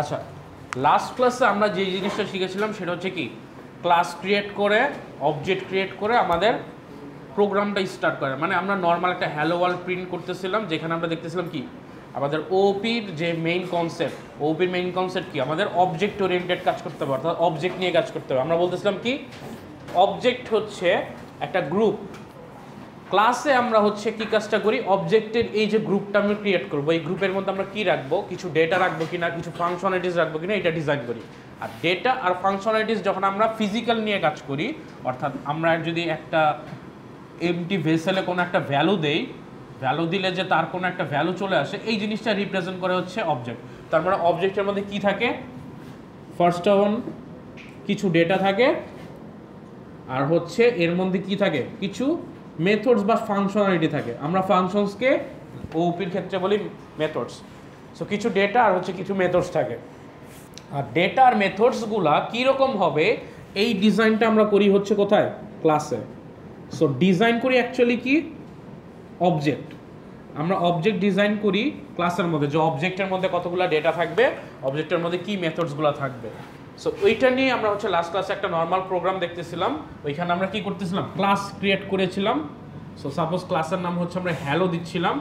আচ্ছা, লাস্ট ক্লাসে আমরা যে জিনিসটা শিখেছিলাম সেটা হচ্ছে কি, ক্লাস ক্রিয়েট করে অবজেক্ট ক্রিয়েট করে আমাদের প্রোগ্রামটা স্টার্ট করে। মানে আমরা নর্মাল একটা হ্যালো ওয়ার্ল্ড প্রিন্ট করতেছিলাম, যেখানে আমরা দেখতেছিলাম কি আমাদের ওপির যে মেইন কনসেপ্ট, ওপির মেইন কনসেপ্ট কি, আমাদের অবজেক্ট ওরিয়েন্টেড কাজ করতে হবে, অর্থাৎ অবজেক্ট নিয়ে কাজ করতে হবে। আমরা বলতেছিলাম কি, অবজেক্ট হচ্ছে একটা গ্রুপ। ক্লাসে আমরা হচ্ছে কি কাজটা করি, অবজেক্টের এই যে গ্রুপটা আমরা ক্রিয়েট করবো, এই গ্রুপের মধ্যে আমরা কি রাখবো, কিছু ডেটা রাখবো কিনা, কিছু ফাংশনালিটিস রাখবো কিনা, এটা ডিজাইন করি। আর ডেটা আর ফাংশনালিটিস যখন আমরা ফিজিক্যাল নিয়ে কাজ করি, অর্থাৎ আমরা যদি একটা এমটি ভেসেলে কোনো একটা ভ্যালু দেই, ভ্যালু দিলে যে তার কোনো একটা ভ্যালু চলে আসে, এই জিনিসটা রিপ্রেজেন্ট করে হচ্ছে অবজেক্ট। তার মানে অবজেক্টের মধ্যে কি থাকে, ফার্স্ট অন কিছু ডেটা থাকে, আর হচ্ছে এর মধ্যে কি থাকে, কিছু মেথডস বা ফাংশনালিটি থাকে। আমরা ফাংশনসকে ওপির ক্ষেত্রে বলি মেথডস। সো কিছু ডেটা আর হচ্ছে কিছু মেথডস থাকে। আর ডেটা আর মেথডসগুলা কীরকম হবে, এই ডিজাইনটা আমরা করি হচ্ছে কোথায়, ক্লাসে। সো ডিজাইন করি অ্যাকচুয়ালি কি, অবজেক্ট। আমরা অবজেক্ট ডিজাইন করি ক্লাসের মধ্যে, যে অবজেক্টের মধ্যে কতগুলো ডেটা থাকবে, অবজেক্টের মধ্যে কি মেথডসগুলো থাকবে। সো ওইটা নিয়ে আমরা হচ্ছে লাস্ট ক্লাসে একটা নর্মাল প্রোগ্রাম দেখতেছিলাম। ওইখানে আমরা কি করতেছিলাম, ক্লাস ক্রিয়েট করেছিলাম। সো সাপোজ ক্লাসের নাম হচ্ছে আমরা হ্যালো দিচ্ছিলাম।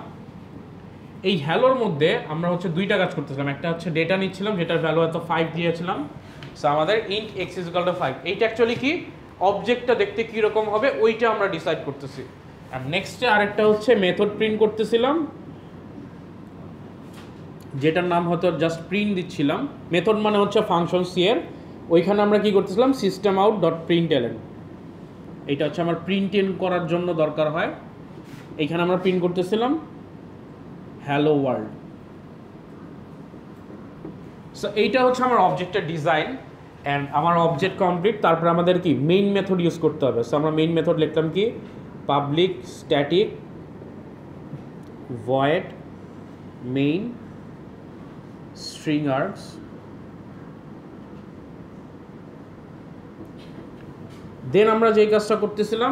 এই হ্যালোর মধ্যে আমরা হচ্ছে দুইটা কাজ করতেছিলাম, একটা হচ্ছে ডেটা নিচ্ছিলাম যেটার ভ্যালু হয়তো 5 দিয়েছিলাম। সো আমাদের int x is equal two 5, এইটা অ্যাকচুয়ালি কি অবজেক্টটা দেখতে কীরকম হবে ওইটা আমরা ডিসাইড করতেছি। আর নেক্সটে আরেকটা হচ্ছে মেথড প্রিন্ট করতেছিলাম, যেটার নাম হয়তো জাস্ট প্রিন্ট দিচ্ছিলাম। মেথড মানে হচ্ছে ফাংশন সি এর, ওইখানে আমরা কি করতেছিলাম, system out dot print ln, এইটা হচ্ছে আমার প্রিন্ট ইন করার জন্য দরকার হয়। এইখানে আমরা প্রিন্ট করতেছিলাম হ্যালো ওয়ার্ল্ড। সো এইটা হচ্ছে আমার অবজেক্টের ডিজাইন অ্যান্ড আমার অবজেক্ট কমপ্লিট। তারপরে আমাদের কি মেইন মেথড ইউজ করতে হবে। সো আমরা মেইন মেথড লিখলাম কি, public static void main string args, দেন আমরা যেই কাজটা করতেছিলাম,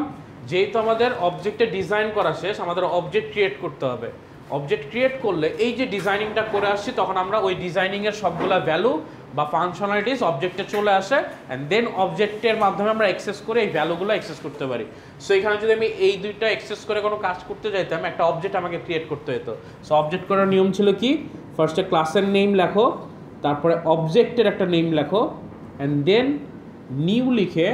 যেহেতু আমাদের অবজেক্টে ডিজাইন করা শেষ, আমাদের অবজেক্ট ক্রিয়েট করতে হবে। অবজেক্ট ক্রিয়েট করলে এই যে ডিজাইনিংটা করে আসছি, তখন আমরা ওই ডিজাইনিংয়ের সবগুলা ভ্যালু বা ফাংশনালিটিস অবজেক্টে চলে আসে, অ্যান্ড দেন অবজেক্টের মাধ্যমে আমরা অ্যাক্সেস করে এই ভ্যালুগুলো অ্যাক্সেস করতে পারি। সো এখানে যদি আমি এই দুইটা অ্যাক্সেস করে কোনো কাজ করতে যাইতাম, একটা অবজেক্ট আমাকে ক্রিয়েট করতে হতো। সো অবজেক্ট করার নিয়ম ছিল কি, ফার্স্টে ক্লাসের নেম লেখো, তারপরে অবজেক্টের একটা নেম লেখো, অ্যান্ড দেন নিউ লিখে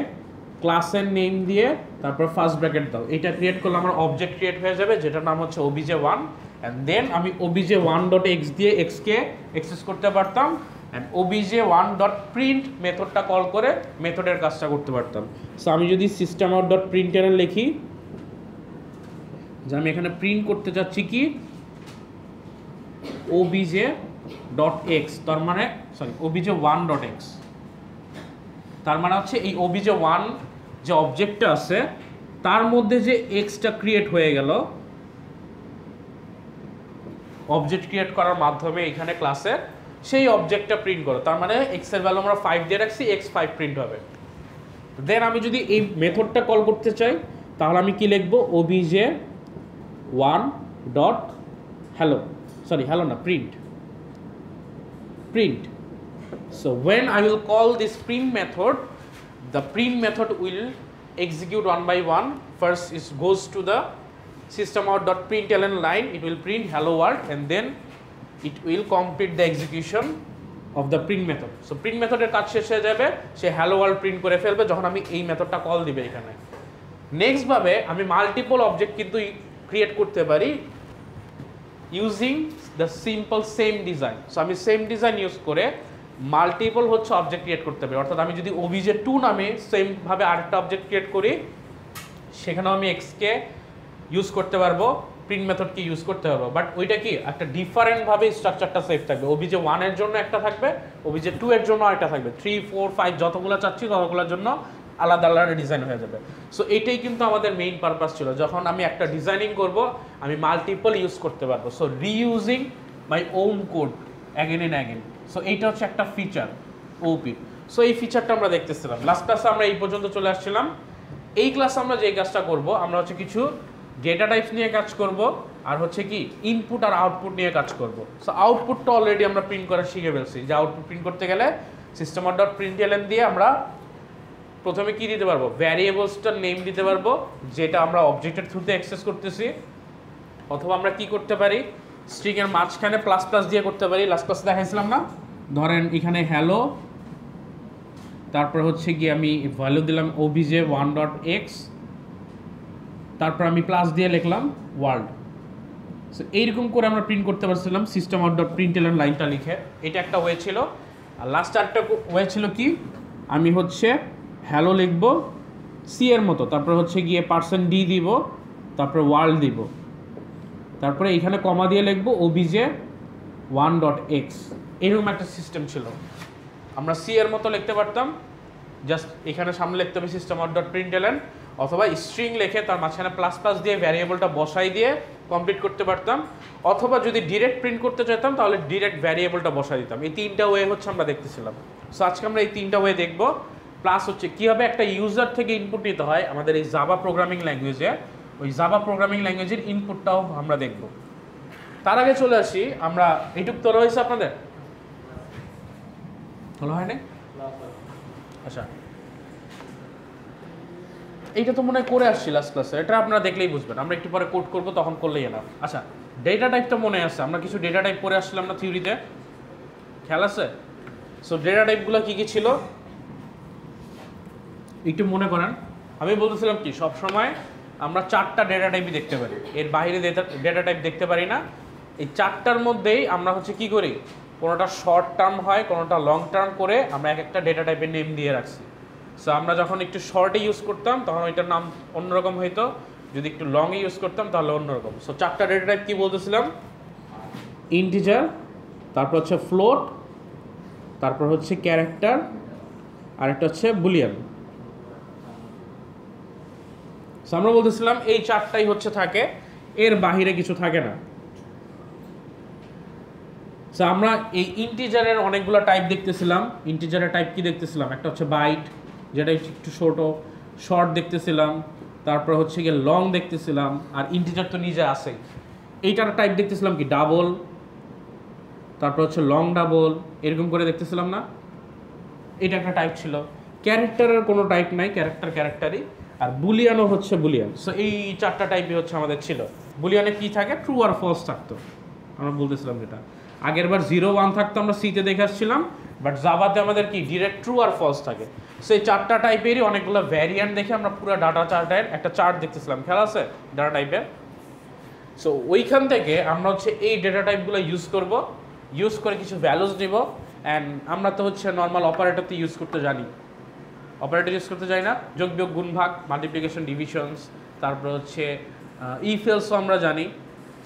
ক্লাসের নেম দিয়ে তারপর ফার্স্ট ব্র্যাকেট দাও। এটা ক্রিয়েট করলে আমার অবজেক্ট ক্রিয়েট হয়ে যাবে, যেটার নাম হচ্ছে obj1, অ্যান্ড দেন আমি obj1.x দিয়ে এক্সকে অ্যাক্সেস করতে পারতাম, অ্যান্ড obj1.print মেথডটা কল করে মেথডের কাজটা করতে পারতাম। সো আমি যদি সিস্টেম আউট ডট প্রিন্ট লিখি, যে আমি এখানে প্রিন্ট করতে চাচ্ছি কি obj.x, তার মানে সরি obj1.x, তার মানে হচ্ছে এই obj1 যে অবজেক্টটা আছে তার মধ্যে যে এক্সটা ক্রিয়েট হয়ে গেল অবজেক্ট ক্রিয়েট করার মাধ্যমে এখানে ক্লাসে, সেই অবজেক্টটা প্রিন্ট করো। তার মানে এক্স এর ভ্যালু আমরা 5 দিয়ে রাখছি, x5 প্রিন্ট হবে। দেন আমি যদি এই মেথডটা কল করতে চাই, তাহলে আমি কি লিখবো, obj1 dot hello, sorry hello না, print. So when I will call this print method, the print method will execute one by one. First it goes to the systemout.println line, it will print hello world, and then it will complete the execution of the print method. So print method এর কাজ শেষ হয়ে যাবে, সে hello world print করে ফেলবে যখন আমি এই মেথডটা কল দিবে এখানে। নেক্সট ভাবে আমি মাল্টিপল অবজেক্ট কিন্তু ক্রিয়েট করতে পারি using the simple same design. So আমি সেম ডিজাইন ইউজ করে মাল্টিপল হচ্ছে অবজেক্ট ক্রিয়েট করতে পারি। অর্থাৎ আমি যদি obj2 নামে সেমভাবে আরেকটা অবজেক্ট ক্রিয়েট করি, সেখানেও আমি এক্সকে ইউজ করতে পারবো, প্রিন্ট মেথডকে ইউজ করতে পারবো, বাট ওইটা কি একটা ডিফারেন্টভাবে স্ট্রাকচারটা সেফ থাকবে। obj1 এর জন্য একটা থাকবে, obj2 এর জন্য আরেকটা থাকবে, 3, 4, 5 যতগুলো চাচ্ছি ততগুলোর জন্য আলাদা আলাদা ডিজাইন হয়ে যাবে। সো এটাই কিন্তু আমাদের মেইন পারপাস ছিল, যখন আমি একটা ডিজাইনিং করব আমি মাল্টিপল ইউজ করতে পারবো। So reusing my own code again and again. So এইটা হচ্ছে একটা ফিচার ওপি। সো এই ফিচারটা আমরা দেখতেছিলাম লাস্ট ক্লাসে, আমরা এই পর্যন্ত চলে আসছিলাম। এই ক্লাসে আমরা যে কাজটা করব, আমরা হচ্ছে কিছু ডেটা টাইপস নিয়ে কাজ করব, আর হচ্ছে কি ইনপুট আর আউটপুট নিয়ে কাজ করব। সো আউটপুটটা অলরেডি আমরা প্রিন্ট করা শিখে ফেলছি, যে আউটপুট প্রিন্ট করতে গেলে system.println দিয়ে আমরা প্রথমে কি দিতে পারবো, ভ্যারিয়েবলসটার নেম দিতে পারবো যেটা আমরা অবজেক্টের থ্রুতে অ্যাক্সেস করতেছি, অথবা আমরা কি করতে পারি স্ট্রিং এর মাঝখানে প্লাস প্লাস দিয়ে করতে পারি। লাস্ট ক্লাসে দেখাইছিলাম না, ধরেন এখানে হ্যালো, তারপর হচ্ছে কি আমি ভ্যালু দিলাম obj1.x, তারপর আমি প্লাস দিয়ে লিখলাম ওয়ার্ল্ড। সো এইরকম করে আমরা প্রিন্ট করতে পারছিলাম system.println লাইনটা লিখে, এটা একটা ওয়ে ছিল। আর লাস্ট আরেকটা ওয়ে ছিল কি, আমি হচ্ছে হ্যালো লিখব সি এর মতো, তারপর হচ্ছে গিয়ে %d দিব, তারপর ওয়ার্ল্ড দিব, তারপরে এইখানে কমা দিয়ে লিখবো obj1.x। এরকম একটা সিস্টেম ছিল। আমরা সি এর মতো লিখতে পারতাম, জাস্ট এখানে সামনে লিখতে হবে system.println, অথবা স্ট্রিং লিখে তার মাঝখানে প্লাস প্লাস দিয়ে ভ্যারিয়েবলটা বসাই দিয়ে কমপ্লিট করতে পারতাম, অথবা যদি ডিরেক্ট প্রিন্ট করতে চাইতাম তাহলে ডিরেক্ট ভ্যারিয়েবলটা বসাই দিতাম। এই তিনটা ওয়ে হচ্ছে আমরা দেখতেছিলাম। সো আজকে আমরা এই তিনটা ওয়ে দেখব। প্লাস হচ্ছে কীভাবে একটা ইউজার থেকে ইনপুট নিতে হয় আমাদের এই জাভা প্রোগ্রামিং ল্যাঙ্গুয়েজে, ওই জাভা প্রোগ্রামিং ল্যাঙ্গুয়েজের ইনপুটটাও আমরা দেখব। তার আগে চলে আসি আমরা, এইটুক তোলা হয়েছে আপনাদের, তোলা হয় নাই? আচ্ছা, এইটা তো মনে হয় করে আসছি লাস্ট ক্লাসে, এটা আপনারা দেখলেই বুঝবেন, আমরা একটু পরে কোড করবো, তখন করলেই এলাম। আচ্ছা, ডেটা টাইপটা মনে আছে, আমরা কিছু ডেটা টাইপ পরে আসছিলাম না থিওরিতে, খেয়াল আছে? সো ডেটা টাইপগুলো কী কী ছিল একটু মনে করেন। আমি বলতেছিলাম কি, সবসময় আমরা 4টা ডেটা টাইপই দেখতে পারি, এর বাইরে ডেটা টাইপ দেখতে পারি না। এই 4টার মধ্যেই আমরা হচ্ছে কি করি, কোনোটা শর্ট টার্ম হয়, কোনোটা লং টার্ম করে আমরা এক একটা ডেটা টাইপের নেম দিয়ে রাখছি। সো আমরা যখন একটু শর্টে ইউজ করতাম তখন ওইটার নাম অন্যরকম হইতো, যদি একটু লংয়ে ইউজ করতাম তাহলে অন্যরকম। সো 4টা ডেটা টাইপ কী বলতেছিলাম, ইন্টিজার, তারপর হচ্ছে ফ্লোট, তারপর হচ্ছে ক্যারেক্টার, আর একটা হচ্ছে বুলিয়ান। সো আমরা বলতেছিলাম এই 4টাই হচ্ছে থাকে, এর বাহিরে কিছু থাকে না। সো আমরা এই ইন্টিজারের অনেকগুলো টাইপ দেখতেছিলাম। ইন্টিজারের টাইপ কি দেখতেছিলাম, একটা হচ্ছে বাইট, যেটা একটু শর্ট দেখতেছিলাম, তারপর হচ্ছে গিয়ে লং দেখতেছিলাম, আর ইন্টিজার তো নিজে আসেই। এইটার টাইপ দেখতেছিলাম কি ডাবল, তারপর হচ্ছে লং ডাবল, এরকম করে দেখতেছিলাম না, এটা একটা টাইপ ছিল। ক্যারেক্টারের কোনো টাইপ নাই, ক্যারেক্টারই। আর বুলিয়ানও হচ্ছে বুলিয়ান। সো এই 4টা টাইপই হচ্ছে আমাদের ছিল। বুলিয়ানে কি থাকে, ট্রু আর ফলস থাকতো, আমরা বলতেছিলাম যেটা আগের বার 0 1 থাকতো, আমরা সিতে দেখে আসছিলাম, বাট জাভাতে আমাদের কি ডিরেক্ট ট্রু আর ফলস থাকে। সো এই 4টা টাইপেরই অনেকগুলো ভ্যারিয়েন্ট দেখে আমরা পুরো ডাটা চার্টের একটা চার্ট দেখতেছিলাম, খেয়াল আছে ডাটা টাইপের। সো ওইখান থেকে আমরা হচ্ছে এই ডেটা টাইপগুলো ইউজ করে কিছু ভ্যালুজ নিব। অ্যান্ড আমরা তো হচ্ছে নর্মাল অপারেটরতে ইউজ করতে জানি, অপারেটর ইউজ করতে জানি না, যোগ বিয়োগ গুণ ভাগ, মাল্টিপ্লিকেশন, ডিভিশনস, তারপর হচ্ছে ইফ এলসও আমরা জানি।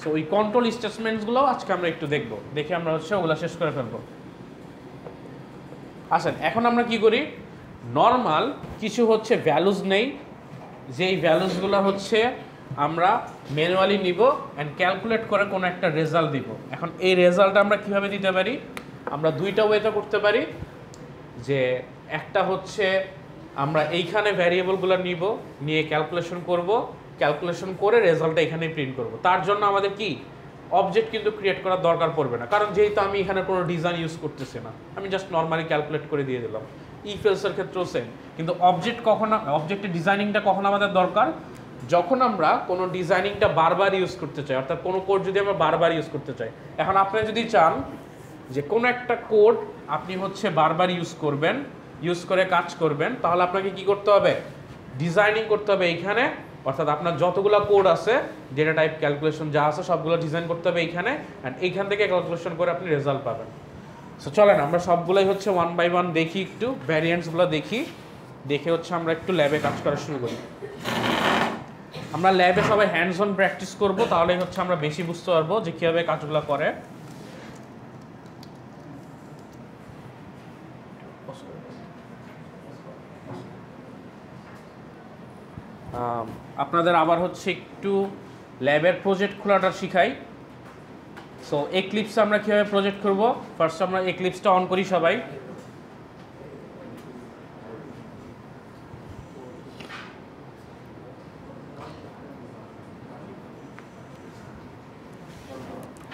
সো ওই কন্ট্রোল স্টেটমেন্টসগুলোও আজকে আমরা একটু দেখব, দেখে আমরা হচ্ছে ওগুলো শেষ করে ফেলবো। আসেন এখন আমরা কি করি, নর্মাল কিছু হচ্ছে ভ্যালুজ নেই, যেই ভ্যালুজগুলো হচ্ছে আমরা ম্যানুয়ালি নিব অ্যান্ড ক্যালকুলেট করে কোনো একটা রেজাল্ট দিব। এখন এই রেজাল্টটা আমরা কিভাবে দিতে পারি, আমরা দুইটা ওয়েতে করতে পারি। যে একটা হচ্ছে আমরা এইখানে ভ্যারিয়েবলগুলো নিয়ে ক্যালকুলেশন করে রেজাল্টটা এখানেই প্রিন্ট করব। তার জন্য আমাদের কি অবজেক্ট কিন্তু ক্রিয়েট করার দরকার পড়বে না, কারণ যেহেতু আমি এখানে কোনো ডিজাইন ইউজ করতেছি না, আমি জাস্ট নর্মালি ক্যালকুলেট করে দিয়ে দিলাম। ইফ এলসের ক্ষেত্রেও সেম। কিন্তু অবজেক্টের ডিজাইনিংটা কখন আমাদের দরকার, যখন আমরা কোনো ডিজাইনিংটা বারবার ইউজ করতে চাই, অর্থাৎ কোনো কোড যদি আমরা বারবার ইউজ করতে চাই। এখন আপনি যদি চান যে কোনো একটা কোড আপনি হচ্ছে বারবার ইউজ করে কাজ করবেন, তাহলে আপনাকে কি করতে হবে, ডিজাইনিং করতে হবে এইখানে, অর্থাৎ আপনার যতগুলো কোড আছে, ডেটা টাইপ, ক্যালকুলেশন যা আছে সবগুলো ডিজাইন করতে হবে এইখানে, অ্যান্ড এইখান থেকে ক্যালকুলেশন করে আপনি রেজাল্ট পাবেন। সো চলেন আমরা সবগুলোই হচ্ছে 1 বাই 1 দেখি, একটু ভ্যারিয়েন্টসগুলো দেখে হচ্ছে আমরা একটু ল্যাবে কাজ করা শুরু করি। আমরা ল্যাবে সবাই হ্যান্ডস অন প্র্যাকটিস করব, তাহলেই হচ্ছে আমরা বেশি বুঝতে পারবো যে কীভাবে কাজগুলো করে। আপনাদের আবার হচ্ছে একটু ল্যাবের প্রজেক্ট খোলাটা শিখাই। সো এক্লিপসে আমরা কীভাবে প্রজেক্ট করব, ফার্স্ট আমরা এক্লিপসটা অন করি সবাই।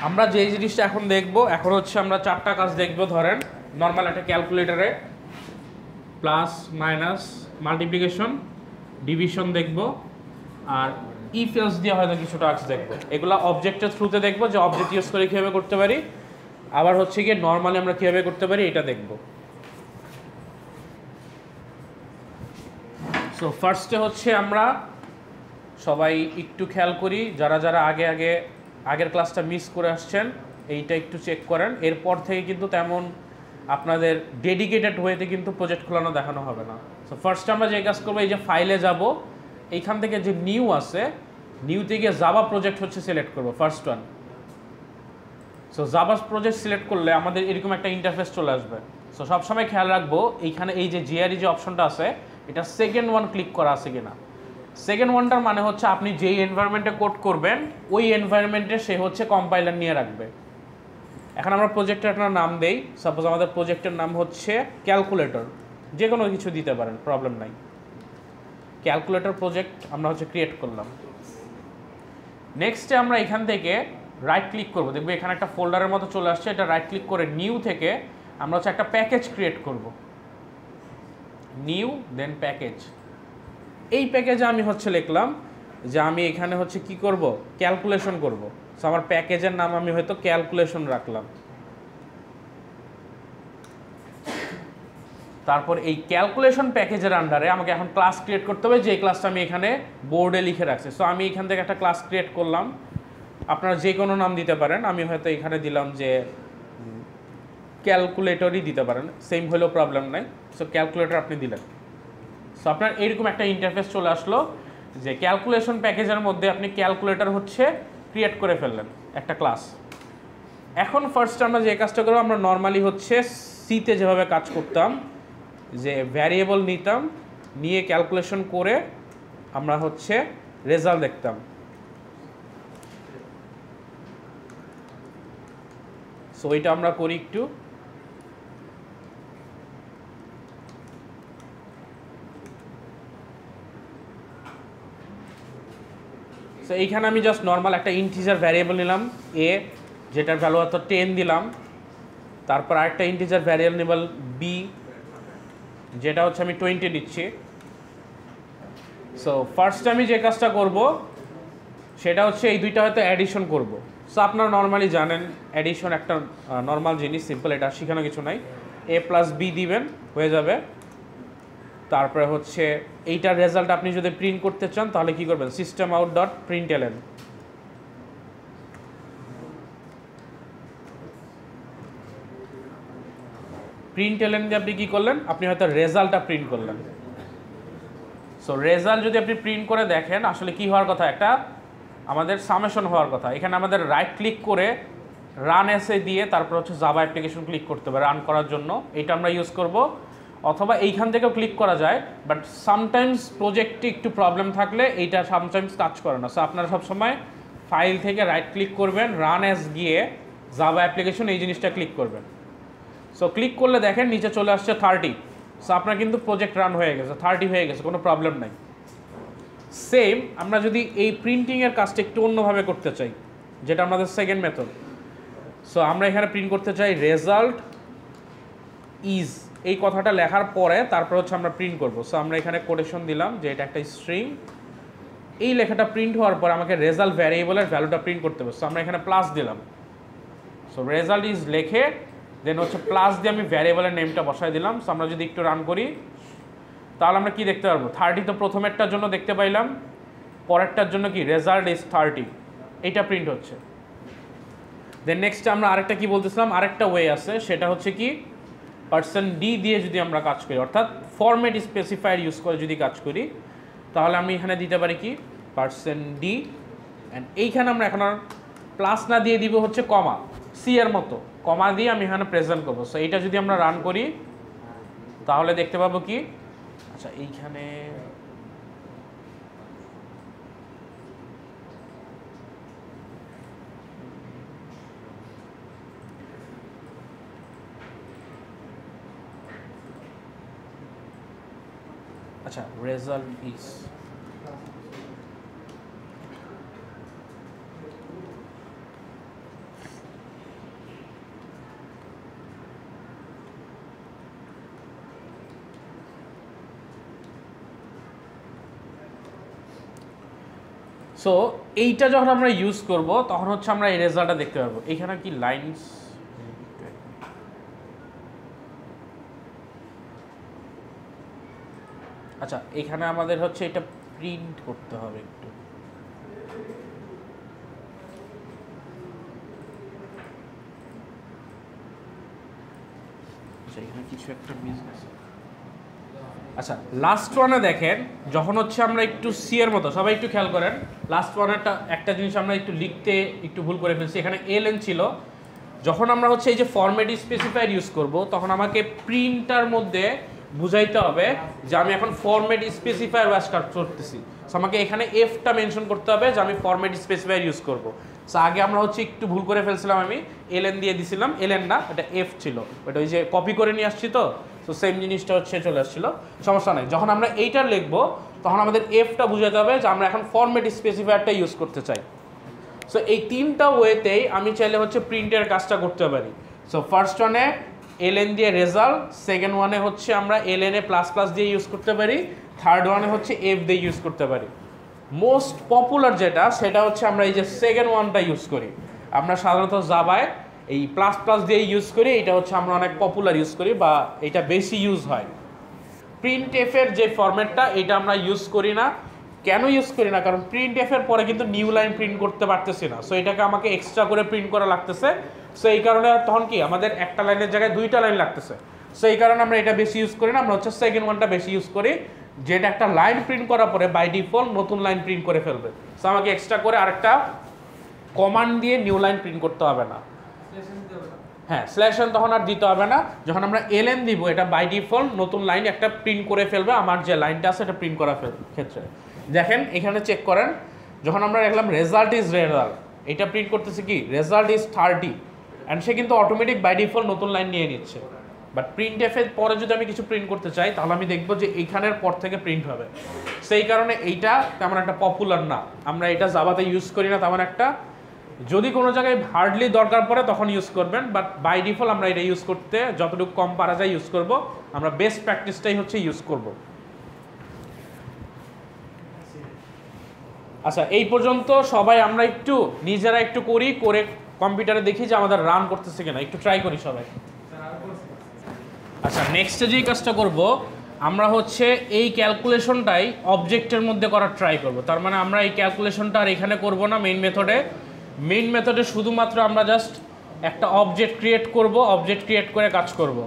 আমরা যে জিনিসটা এখন দেখব, এখন হচ্ছে আমরা 4টা কাজ দেখব। ধরেন নর্মাল একটা ক্যালকুলেটরে প্লাস মাইনাস মাল্টিপ্লিকেশন ডিভিশন দেখব, আর ইফ এলস দিয়ে হয়তো কিছু টাস্ক দেখব। এগুলো অবজেক্টের থ্রুতে দেখব যে অবজেক্ট ইউজ করে কীভাবে করতে পারি, আবার হচ্ছে গিয়ে নর্মালি আমরা কীভাবে করতে পারি এটা দেখব। সো ফার্স্টে হচ্ছে আমরা সবাই একটু খেয়াল করি, যারা যারা আগের ক্লাসটা মিস করে আসছেন এইটা একটু চেক করেন। এরপর থেকে কিন্তু তেমন আপনাদের ডেডিকেটেড ওয়েতে কিন্তু প্রজেক্ট খোলানো দেখানো হবে না। সো ফার্স্ট আমরা যে কাজ করবো, এই যে ফাইলে যাব, এইখান থেকে যে নিউ আছে, নিউ থেকে জাভা প্রজেক্ট হচ্ছে সিলেক্ট করবো first one. So Java project select করলে আমাদের এরকম একটা ইন্টারফেস চলে আসবে। সো সবসময় খেয়াল রাখবো এইখানে এই যে জিআরই যে অপশনটা আছে, এটা সেকেন্ড ওয়ান ক্লিক করা আছে কিনা। সেকেন্ড ওয়ানটার মানে হচ্ছে আপনি যেই এনভায়রনমেন্টে কোড করবেন ওই এনভায়রনমেন্টে সে হচ্ছে কম্পাইলার নিয়ে রাখবে। এখন আমরা প্রজেক্টের একটা নাম দেই, সাপোজ আমাদের প্রজেক্টের নাম হচ্ছে ক্যালকুলেটর, যে কোনো কিছু দিতে পারেন, প্রবলেম নাই। ক্যালকুলেটর প্রজেক্ট আমরা হচ্ছে ক্রিয়েট করলাম। নেক্সটে আমরা এখান থেকে রাইট ক্লিক করব, দেখবো এখানে একটা ফোল্ডারের মতো চলে আসছে। এটা রাইট ক্লিক করে নিউ থেকে আমরা হচ্ছে একটা প্যাকেজ ক্রিয়েট করব, নিউ দেন প্যাকেজ। এই প্যাকেজে আমি হচ্ছে লিখলাম যে আমি এখানে হচ্ছে কি করব, ক্যালকুলেশন করব। সো আমার প্যাকেজের নাম আমি হয়তো ক্যালকুলেশন রাখলাম। তারপর এই ক্যালকুলেশন প্যাকেজের আন্ডারে আমাকে এখন ক্লাস ক্রিয়েট করতে হবে, যে ক্লাসটা আমি এখানে বোর্ডে লিখে রাখছি। সো আমি এখান থেকে একটা ক্লাস ক্রিয়েট করলাম, আপনারা যে কোনো নাম দিতে পারেন। আমি হয়তো এখানে দিলাম যে ক্যালকুলেটরই দিতে পারেন, সেম হলেও প্রবলেম নাই। সো ক্যালকুলেটর আপনি দিলেন। সো আপনার এরকম একটা ইন্টারফেস চলে আসলো যে ক্যালকুলেশন প্যাকেজের মধ্যে আপনি ক্যালকুলেটর হচ্ছে ক্রিয়েট করে ফেললেন একটা ক্লাস। এখন ফার্স্ট আমরা যে কাজটা করবো, আমরা নর্মালি হচ্ছে সিতে যেভাবে কাজ করতাম, যে ভ্যারিয়েবল নিতাম, নিয়ে ক্যালকুলেশন করে আমরা হচ্ছে রেজাল্ট দেখতাম। সো এটা আমরা করি একটু। সো এইখানে আমি জাস্ট নর্মাল একটা ইন্টিজার ভ্যারিয়েবল নিলাম এ, যেটার ভ্যালু হয়তো 10 দিলাম। তারপর আরেকটা ইন্টিজার ভ্যারিয়েবল নিলাম বি, যেটা হচ্ছে আমি 20 দিচ্ছি। সো ফার্স্ট আমি যে কাজটা করব সেটা হচ্ছে এই দুইটা হয়তো অ্যাডিশন করব। সো আপনারা নর্মালি জানেন অ্যাডিশন একটা নর্মাল জিনিস, সিম্পল, এটা শেখানো কিছু নাই। এ প্লাস বি দিবেন, হয়ে যাবে। তারপরে হচ্ছে এইটার রেজাল্ট আপনি যদি প্রিন্ট করতে চান তাহলে কি করবেন, সিস্টেম আউট ডট প্রিন্টএলএন। প্রিন্টএলএন দিয়ে আপনি কি করলেন, আপনি হয়তো রেজাল্টটা প্রিন্ট করলেন। সো রেজাল্ট যদি আপনি প্রিন্ট করে দেখেন, আসলে কি হওয়ার কথা, একটা আমাদের সামেশন হওয়ার কথা। এখানে আমাদের রাইট ক্লিক করে রান এসে দিয়ে তারপর হচ্ছে জাভা অ্যাপ্লিকেশন ক্লিক করতে হবে রান করার জন্য, এটা আমরা ইউজ করব। অথবা এইখান থেকেও ক্লিক করা যায়, বাট সামটাইমস প্রজেক্টে একটু প্রবলেম থাকলে এইটা সামটাইমস কাজ করে না। সো আপনারা সবসময় ফাইল থেকে রাইট ক্লিক করবেন, রান এস গিয়ে জাভা অ্যাপ্লিকেশন এই জিনিসটা ক্লিক করবেন। সো ক্লিক করলে দেখেন নিচে চলে আসছে 30। সো আপনার কিন্তু প্রজেক্ট রান হয়ে গেছে, 30 হয়ে গেছে, কোনো প্রবলেম নাই। সেম আমরা যদি এই প্রিন্টিংয়ের কাজটা একটু অন্যভাবে করতে চাই, যেটা আমাদের সেকেন্ড মেথড। সো আমরা এখানে প্রিন্ট করতে চাই রেজাল্ট ইজ, এই কথাটা লেখার পরে তারপর হচ্ছে আমরা প্রিন্ট করব। সো আমরা এখানে কোটেশন দিলাম যে এটা একটা স্ট্রিং। এই লেখাটা প্রিন্ট হওয়ার পর আমাকে রেজাল্ট ভ্যারিয়েবলের ভ্যালুটা প্রিন্ট করতে হবে। সো আমরা এখানে প্লাস দিলাম। সো রেজাল্ট ইজ লেখে দেন হচ্ছে প্লাস দিয়ে আমি ভ্যারিয়েবলের নেমটা বসাই দিলাম। সো আমরা যদি একটু রান করি তাহলে আমরা কি দেখতে পারবো, 30 তো প্রথমেরটার জন্য দেখতে পাইলাম, পরেরটার জন্য কি রেজাল্ট ইজ 30, এইটা প্রিন্ট হচ্ছে। দেন নেক্সট আমরা আরেকটা কি বলতেছিলাম, আরেকটা ওয়ে আছে, সেটা হচ্ছে কি %d দিয়ে যদি আমরা কাজ করি, অর্থাৎ ফরম্যাট স্পেসিফায়ার ইউজ করে যদি কাজ করি, তাহলে আমি এখানে দিতে পারি কি %d, অ্যান্ড এইখানে আমরা এখন আর প্লাস না দিয়ে দিব হচ্ছে কমা, সি এর মতো কমা দিয়ে আমি এখানে প্রেজেন্ট করবো। সো এইটা যদি আমরা রান করি তাহলে দেখতে পাবো কি, আচ্ছা এইখানে আচ্ছা রেজাল্ট ইজ, সো এইটা যখন আমরা ইউজ করব তখন হচ্ছে আমরা এই রেজাল্টটা দেখতে পারবো। এখানে কি লাইনস, আচ্ছা এখানে আমাদের হচ্ছে এটা প্রিন্ট করতে হবে একটু। আচ্ছা এখানে কিছু একটা মিস আছে। আচ্ছা লাস্ট ওয়ানে দেখেন যখন হচ্ছে আমরা একটু সি এর মতো, সবাই একটু খেয়াল করেন, লাস্ট ওয়ানেরটা একটা জিনিস আমরা একটু লিখতে একটু ভুল করে ফেলছি। এখানে এলএন ছিল, যখন আমরা হচ্ছে এই যে ফরম্যাট স্পেসিফায়ার ইউজ করব তখন আমাকে প্রিন্টার মধ্যে বুঝাইতে হবে যে আমি এখন ফরম্যাট স্পেসিফায়ার ওয়াশ করতেছি। সো আমাকে এখানে এফটা মেনশন করতে হবে যে আমি ফরম্যাট স্পেসিফায়ার ইউজ করব। সো আগে আমরা হচ্ছে একটু ভুল করে ফেলছিলাম, আমি এলএন দিয়ে দিছিলাম, এলএন না এটা এফ ছিল, ওটা ওই যে কপি করে নিয়ে আসছি তো, সো সেম জিনিসটা হচ্ছে চলে আসছিল, সমস্যা নাই। যখন আমরা এইটা লিখবো তখন আমাদের এফটা বুঝাতে হবে যে আমরা এখন ফরম্যাট স্পেসিফায়ারটা ইউজ করতে চাই। সো এই তিনটা ওয়েতেই আমি চাইলে হচ্ছে প্রিন্টের কাজটা করতে পারি। সো ফার্স্ট ওয়ানে এলএন দিয়ে রেজাল্ট, সেকেন্ড ওয়ানে হচ্ছে আমরা এলএন এ প্লাস প্লাস দিয়ে ইউজ করতে পারি, থার্ড ওয়ানে হচ্ছে এফ দিয়ে ইউজ করতে পারি। মোস্ট পপুলার যেটা সেটা হচ্ছে আমরা এই যে সেকেন্ড ওয়ানটা ইউজ করি। আমরা সাধারণত জাভায় এই প্লাস প্লাস দিয়ে ইউজ করি, এটা হচ্ছে আমরা অনেক পপুলার ইউজ করি বা এটা বেশি ইউজ হয়। প্রিন্ট এফের যে ফরম্যাটটা এটা আমরা ইউজ করি না। কেন ইউজ করি না? কারণ প্রিন্ট এফের পরে কিন্তু নিউ লাইন প্রিন্ট করতে পারতেছি না, সো এটাকে আমাকে এক্সট্রা করে প্রিন্ট করা লাগতেছে। সো এই কারণে তখন কি আমাদের একটা লাইনের জায়গায় দুইটা লাইন লাগতেছে, সো এই কারণে আমরা এটা বেশি ইউজ করি না। আমরা হচ্ছে সেকেন্ড ওয়ানটা বেশি ইউজ করি, যেটা একটা লাইন প্রিন্ট করার পরে বাই ডিফল্ট নতুন লাইন প্রিন্ট করে ফেলবে। সো আমাকে এক্সট্রা করে আরেকটা কমান্ড দিয়ে নিউ লাইন প্রিন্ট করতে হবে না। হ্যাঁ, স্ল্যাশন তখন আর দিতে হবে না। যখন আমরা এলএন দিব এটা বাই ডিফল্ট নতুন লাইন একটা প্রিন্ট করে ফেলবে আমার যে লাইনটা আছে এটা প্রিন্ট করার ক্ষেত্রে। দেখেন এখানে চেক করেন, যখন আমরা দেখলাম রেজাল্ট ইজ রেজাল্ট, এটা প্রিন্ট করতেছে কি রেজাল্ট ইজ 30, অ্যান্ড সে কিন্তু অটোমেটিক বাই ডিফল্ট নতুন লাইন নিয়ে নিচ্ছে। বাট প্রিন্ট এফের পরে যদি আমি কিছু প্রিন্ট করতে চাই তাহলে আমি দেখবো যে এইখানের পর থেকে প্রিন্ট হবে। সেই কারণে এইটা তেমন একটা পপুলার না, আমরা এটা জাভাতে ইউজ করি না তেমন একটা। যদি কোনো জায়গায় হার্ডলি দরকার পড়ে তখন ইউজ করবেন, বাট বাই ডিফল্ট আমরা এটা ইউজ করতে যতটুকু কম পারা যায় ইউজ করব। আমরা বেস্ট প্র্যাকটিসটাই হচ্ছে ইউজ করব। আচ্ছা এই পর্যন্ত সবাই আমরা একটু নিজেরা একটু করি, করে কম্পিউটারে দেখি যে আমাদের রান করতেছে কিনা, একটু ট্রাই করি সবাই। আচ্ছা নেক্সটে যেই কাজটা করব আমরা হচ্ছে এই ক্যালকুলেশনটাই অবজেক্টের মধ্যে করার ট্রাই করব। তার মানে আমরা এই ক্যালকুলেশনটা আর এখানে করব না মেইন মেথডে। মেইন মেথডে শুধুমাত্র আমরা জাস্ট একটা অবজেক্ট ক্রিয়েট করব, অবজেক্ট ক্রিয়েট করে কাজ করব।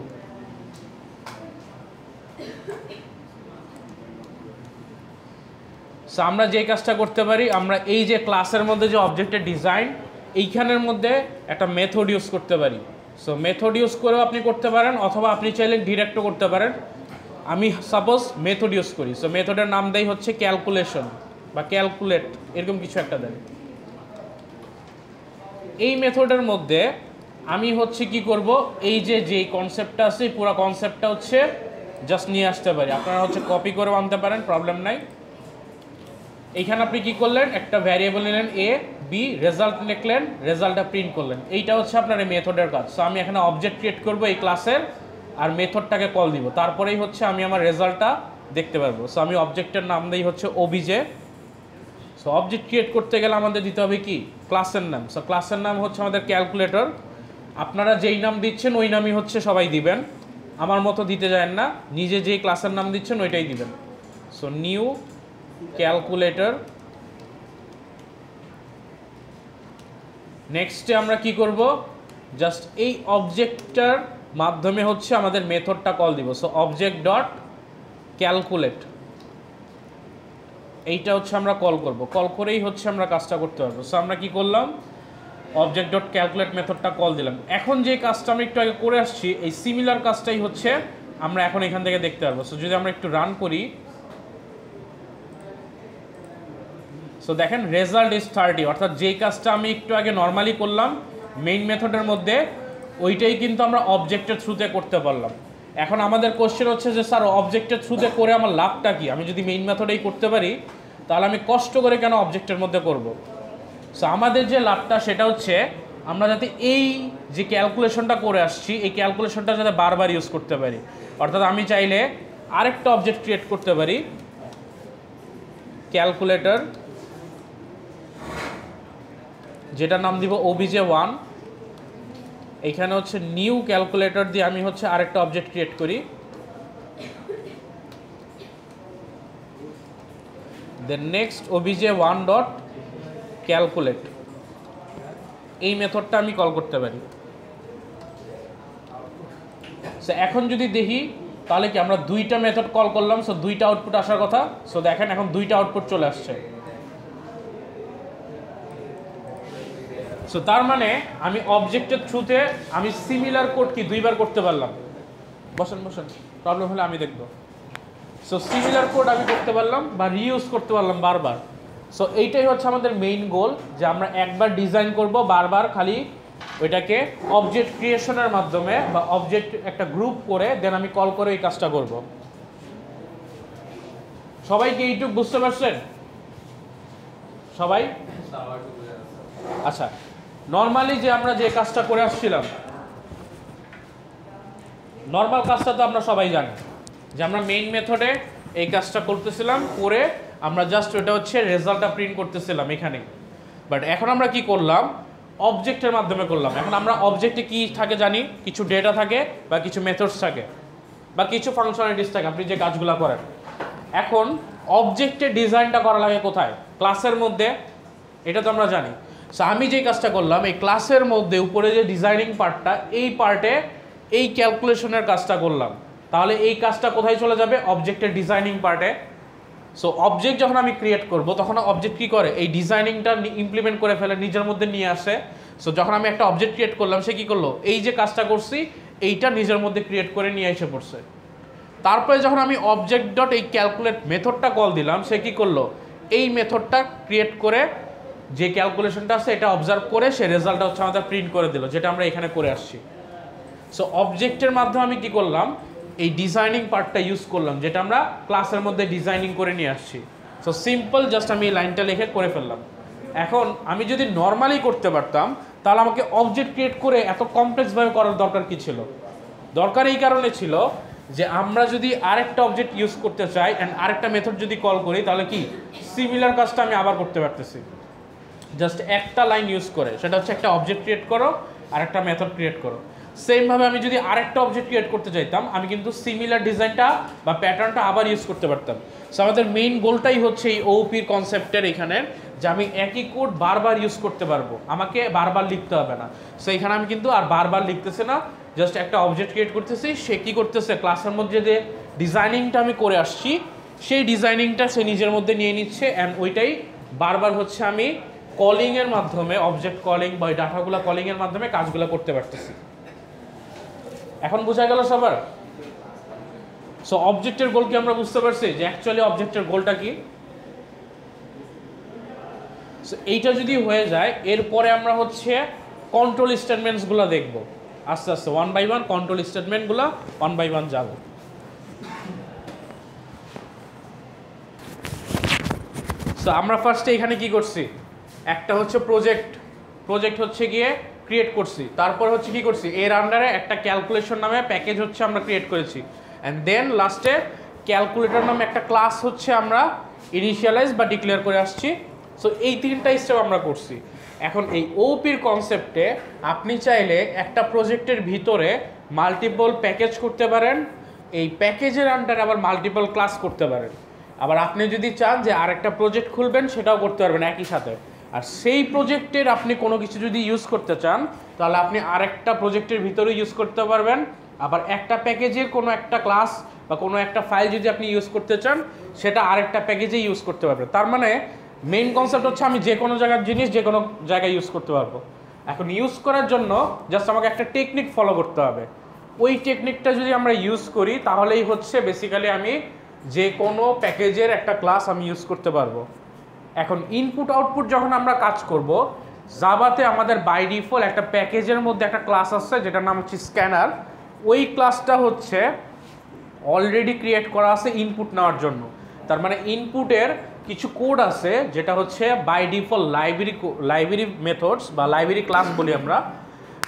সো আমরা যে কাজটা করতে পারি, আমরা এই যে ক্লাসের মধ্যে যে অবজেক্টের ডিজাইন এইখানের মধ্যে একটা মেথড ইউজ করতে পারি। সো মেথড ইউজ করেও আপনি করতে পারেন, অথবা আপনি চাইলে ডিরেক্টও করতে পারেন। আমি সাপোজ মেথড ইউজ করি, সো মেথডের নাম দেই হচ্ছে ক্যালকুলেশন বা ক্যালকুলেট, এরকম কিছু একটা দেন। এই মেথডের মধ্যে আমি হচ্ছে কি করব, এই যে কনসেপ্টটা আছে পুরো কনসেপ্টটা হচ্ছে জাস্ট নিয়ে আসতে পারি। আপনারা হচ্ছে কপি করে আনতে পারেন, প্রবলেম নাই। এইখানে আপনি কি করলেন, একটা ভ্যারিয়েবল নিলেন এ বি, রেজাল্ট লিখলেন, রেজাল্টটা প্রিন্ট করলেন। এইটা হচ্ছে আপনার এই মেথডের কাজ। সো আমি এখানে অবজেক্ট ক্রিয়েট করব এই ক্লাসের, আর মেথডটাকে কল দিব, তারপরেই হচ্ছে আমি আমার রেজাল্টটা দেখতে পারবো। সো আমি অবজেক্টের নাম দিই হচ্ছে ওবিজে। সো অবজেক্ট ক্রিয়েট করতে গেলে আমাদের দিতে হবে কি ক্লাসের নাম। সো ক্লাসের নাম হচ্ছে আমাদের ক্যালকুলেটর। আপনারা যেই নাম দিচ্ছেন ওই নামই হচ্ছে সবাই দিবেন, আমার মতো দিতে যান না, নিজে যেই ক্লাসের নাম দিচ্ছেন ওইটাই দিবেন। So new calculator. নেক্সটে আমরা কি করব, জাস্ট এই অবজেক্টটার মাধ্যমে হচ্ছে আমাদের মেথডটা কল দিব। সো অবজেক্ট ডট ক্যালকুলেট, এইটা হচ্ছে আমরা কল করব, কল করেই হচ্ছে আমরা কাজটা করতে পারবো। সো আমরা কি করলাম, অবজেক্ট ডট ক্যালকুলেট মেথডটা কল দিলাম। এখন যে কাজটা আমি একটু আগে করে আসছি এই সিমিলার কাজটাই হচ্ছে আমরা এখন এখান থেকে দেখতে পারবো। সো যদি আমরা একটু রান করি, সো দেখেন রেজাল্ট ইজ 30, অর্থাৎ যেই কাজটা আমি একটু আগে নর্মালি করলাম মেইন মেথডের মধ্যে ওইটাই কিন্তু আমরা অবজেক্টের থ্রুতে করতে পারলাম। এখন আমাদের কোশ্চেন হচ্ছে যে স্যার অবজেক্টের থ্রুতে করে আমার লাভটা কি? আমি যদি মেইন মেথডেই করতে পারি তাহলে আমি কষ্ট করে কেন অবজেক্টের মধ্যে করব? সো আমাদের যে লাভটা সেটা হচ্ছে আমরা যাতে এই যে ক্যালকুলেশনটা করে আসছি এই ক্যালকুলেশনটা যাতে বারবার ইউজ করতে পারি। অর্থাৎ আমি চাইলে আরেকটা অবজেক্ট ক্রিয়েট করতে পারি ক্যালকুলেটর, যেটার নাম দিব obj1। এইখানে হচ্ছে নিউ ক্যালকুলেটর দিয়ে আমি হচ্ছে আরেকটা অবজেক্ট ক্রিয়েট করি, দেন নেক্সট obj1 ডট ক্যালকুলেট, এই মেথডটা আমি কল করতে পারি। সো এখন যদি দেখি তাহলে কি আমরা দুইটা মেথড কল করলাম, সো দুইটা আউটপুট আসার কথা। সো দেখেন এখন দুইটা আউটপুট চলে আসছে। সো তার মানে আমি অবজেক্টের থ্রুতে আমি সিমিলার কোড কি দুইবার করতে পারলাম। বসেন বসেন, প্রবলেম হলে আমি দেখব। সো সিমিলার কোড আমি করতে পারলাম বা রিইউজ করতে পারলাম বারবার। সো এইটাই হচ্ছে আমাদের মেইন গোল, যে আমরা একবার ডিজাইন করব বারবার খালি ওইটাকে অবজেক্ট ক্রিয়েশনের মাধ্যমে বা অবজেক্ট একটা গ্রুপ করে দেন আমি কল করে এই কাজটা করব। সবাই কি এইটুকু বুঝতে পারছেন? সবাই? আচ্ছা, নর্মালি যে আমরা যে কাজটা করে আসছিলাম, নর্মাল কাজটা তো আমরা সবাই জানি যে আমরা মেইন মেথডে এই কাজটা করতেছিলাম, করে আমরা জাস্ট ওটা হচ্ছে রেজাল্টটা প্রিন্ট করতেছিলাম এখানে। বাট এখন আমরা কি করলাম, অবজেক্টের মাধ্যমে করলাম। এখন আমরা অবজেক্টে কি থাকে জানি, কিছু ডেটা থাকে বা কিছু মেথডস থাকে বা কিছু ফাংশনালিটিস থাকে আপনি যে কাজগুলো করেন। এখন অবজেক্টের ডিজাইনটা করা লাগে কোথায়? ক্লাসের মধ্যে, এটা তো আমরা জানি। সো আমি যে কাজটা করলাম এই ক্লাসের মধ্যে উপরে যে ডিজাইনিং পার্টটা, এই পার্টে এই ক্যালকুলেশনের কাজটা করলাম, তাহলে এই কাজটা কোথায় চলে যাবে? অবজেক্টের ডিজাইনিং পার্টে। সো অবজেক্ট যখন আমি ক্রিয়েট করব তখন অবজেক্ট কী করে, এই ডিজাইনিংটা ইমপ্লিমেন্ট করে ফেলে, নিজের মধ্যে নিয়ে আসে। সো যখন আমি একটা অবজেক্ট ক্রিয়েট করলাম, সে কী করলো, এই যে কাজটা করছি এইটা নিজের মধ্যে ক্রিয়েট করে নিয়ে এসে পড়ছে। তারপরে যখন আমি অবজেক্ট ডট এই ক্যালকুলেট মেথডটা কল দিলাম, সে কী করলো, এই মেথডটা ক্রিয়েট করে যে ক্যালকুলেশনটা আছে এটা অবজার্ভ করে সে রেজাল্টটা হচ্ছে আমাদের প্রিন্ট করে দিল, যেটা আমরা এখানে করে আসছি। সো অবজেক্টের মাধ্যমে আমি কি করলাম, এই ডিজাইনিং পার্টটা ইউজ করলাম, যেটা আমরা ক্লাসের মধ্যে ডিজাইনিং করে নিয়ে আসছি। সো সিম্পল, জাস্ট আমি এই লাইনটা লিখে করে ফেললাম। এখন আমি যদি নর্মালি করতে পারতাম তাহলে আমাকে অবজেক্ট ক্রিয়েট করে এত কমপ্লেক্সভাবে করার দরকার কি ছিল? দরকার এই কারণে ছিল যে আমরা যদি আরেকটা অবজেক্ট ইউজ করতে চাই অ্যান্ড আরেকটা মেথড যদি কল করি, তাহলে কি সিমিলার কাজটা আমি আবার করতে পারতেছি জাস্ট একটা লাইন ইউজ করে। সেটা হচ্ছে একটা অবজেক্ট ক্রিয়েট করো আর একটা মেথড ক্রিয়েট করো। সেমভাবে আমি যদি আরেকটা অবজেক্ট ক্রিয়েট করতে চাইতাম, আমি কিন্তু সিমিলার ডিজাইনটা বা প্যাটার্নটা আবার ইউজ করতে পারতাম। সো আমাদের মেইন গোলটাই হচ্ছে এই ওপির কনসেপ্টের এখানে, যে আমি একই কোড বারবার ইউজ করতে পারবো, আমাকে বারবার লিখতে হবে না। সো এখানে আমি কিন্তু আর বারবার লিখতেছি না, জাস্ট একটা অবজেক্ট ক্রিয়েট করতেছি, সে কী করতেছে, ক্লাসের মধ্যে যে ডিজাইনিংটা আমি করে আসছি সেই ডিজাইনিংটা সে নিজের মধ্যে নিয়ে নিচ্ছে, অ্যান্ড ওইটাই বারবার হচ্ছে আমি কলিংয়ের মাধ্যমে, অবজেক্ট কলিং বা ডাটাগুলো কলিংয়ের মাধ্যমে কাজগুলো করতে পারতেছি। এখন বোঝা গেল সবার? সো অবজেক্টের গোল কি আমরা বুঝতে পারছি যে অ্যাকচুয়ালি অবজেক্টের গোলটা কি? সো এইটা যদি হয়ে যায়, এরপরে আমরা হচ্ছে কন্ট্রোল স্টেটমেন্টসগুলো দেখব আস্তে আস্তে, ওয়ান বাই ওয়ান কন্ট্রোল স্টেটমেন্টগুলো ওয়ান বাই ওয়ান যাব। সো আমরা ফার্স্টে এখানে কি করছি, একটা হচ্ছে প্রজেক্ট হচ্ছে গিয়ে ক্রিয়েট করছি, তারপর হচ্ছে কি করছি, এর আন্ডারে একটা ক্যালকুলেশন নামে প্যাকেজ হচ্ছে আমরা ক্রিয়েট করেছি, অ্যান্ড দেন লাস্টে ক্যালকুলেটর নামে একটা ক্লাস হচ্ছে আমরা ইনিশিয়ালাইজ বা ডিক্লেয়ার করে আসছি। সো এই তিনটা স্টেপ আমরা করছি। এখন এই ওপির কনসেপ্টে আপনি চাইলে একটা প্রজেক্টের ভিতরে মাল্টিপল প্যাকেজ করতে পারেন, এই প্যাকেজের আন্ডারে আবার মাল্টিপল ক্লাস করতে পারেন। আবার আপনি যদি চান যে আরেকটা প্রজেক্ট খুলবেন, সেটাও করতে পারবেন একই সাথে। আর সেই প্রজেক্টের আপনি কোনো কিছু যদি ইউজ করতে চান, তাহলে আপনি আরেকটা প্রজেক্টের ভিতরে ইউজ করতে পারবেন। আবার একটা প্যাকেজের কোনো একটা ক্লাস বা কোনো একটা ফাইল যদি আপনি ইউজ করতে চান, সেটা আরেকটা প্যাকেজে ইউজ করতে পারবেন। তার মানে মেইন কনসেপ্ট হচ্ছে আমি যে কোনো জায়গার জিনিস যে কোনো জায়গায় ইউজ করতে পারবো। এখন ইউজ করার জন্য জাস্ট আমাকে একটা টেকনিক ফলো করতে হবে। ওই টেকনিকটা যদি আমরা ইউজ করি, তাহলেই হচ্ছে বেসিক্যালি আমি যে কোনো প্যাকেজের একটা ক্লাস আমি ইউজ করতে পারবো। এখন ইনপুট আউটপুট যখন আমরা কাজ করব, জাভাতে আমাদের বাই ডিফল্ট একটা প্যাকেজের মধ্যে একটা ক্লাস আছে যেটার নাম হচ্ছে স্ক্যানার। ওই ক্লাসটা হচ্ছে অলরেডি ক্রিয়েট করা আছে ইনপুট নেওয়ার জন্য। তার মানে ইনপুটের কিছু কোড আছে যেটা হচ্ছে বাই ডিফল্ট লাইব্রেরি মেথডস বা লাইব্রেরি ক্লাস বলি আমরা।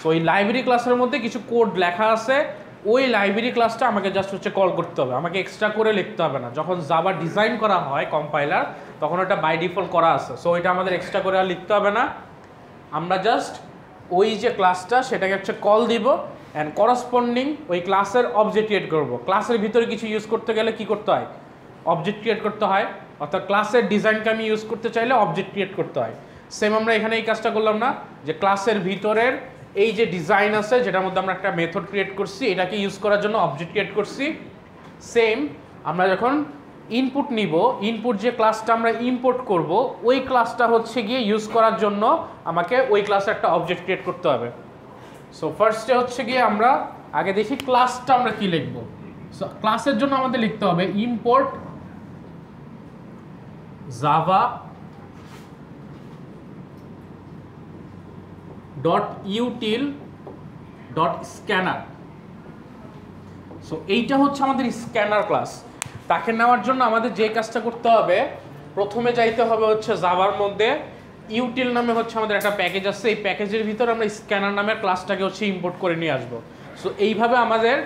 সো ওই লাইব্রেরি ক্লাসের মধ্যে কিছু কোড লেখা আছে, ওই লাইব্রেরি ক্লাসটা আমাকে জাস্ট হচ্ছে কল করতে হবে, আমাকে এক্সট্রা করে লিখতে হবে না। যখন জাভা ডিজাইন করা হয় কম্পাইলার, তখন ওটা বাই ডিফল্ট করা আছে, সো এটা আমাদের এক্সট্রা করে আর লিখতে হবে না। আমরা জাস্ট ওই যে ক্লাসটা সেটাকে হচ্ছে কল দিব অ্যান্ড করসপন্ডিং ওই ক্লাসের অবজেক্ট ক্রিয়েট করবো। ক্লাসের ভিতরে কিছু ইউজ করতে গেলে কি করতে হয়, অবজেক্ট ক্রিয়েট করতে হয়, অর্থাৎ ক্লাসের ডিজাইনকে আমি ইউজ করতে চাইলে অবজেক্ট ক্রিয়েট করতে হয়। সেম আমরা এখানে এই কাজটা করলাম না, যে ক্লাসের ভিতরের এই যে ডিজাইন আছে যেটার মধ্যে আমরা একটা মেথড ক্রিয়েট করছি, এটাকে ইউজ করার জন্য অবজেক্ট ক্রিয়েট করছি। সেম আমরা যখন ইনপুট নিব, ইনপুট যে ক্লাসটা আমরা ইম্পোর্ট করব, ওই ক্লাসটা হচ্ছে গিয়ে ইউজ করার জন্য আমাকে ওই ক্লাসে একটা অবজেক্ট ক্রিয়েট করতে হবে। সো ফার্স্টে হচ্ছে গিয়ে আমরা আগে দেখি ক্লাসটা আমরা কি লিখব। সো ক্লাসের জন্য আমাদের লিখতে হবে import Java dot util dot scanner. So এইটা হচ্ছে আমাদের স্ক্যানার ক্লাস। তাকে নেওয়ার জন্য আমাদের যে কাজটা করতে হবে, প্রথমে যাইতে হবে হচ্ছে জাভার মধ্যে ইউটিল নামে হচ্ছে আমাদের একটা প্যাকেজ আছে, এই প্যাকেজের ভিতরে আমরা স্ক্যানার নামের ক্লাসটাকে হচ্ছে ইম্পোর্ট করে নিয়ে আসবো। সো এইভাবে আমাদের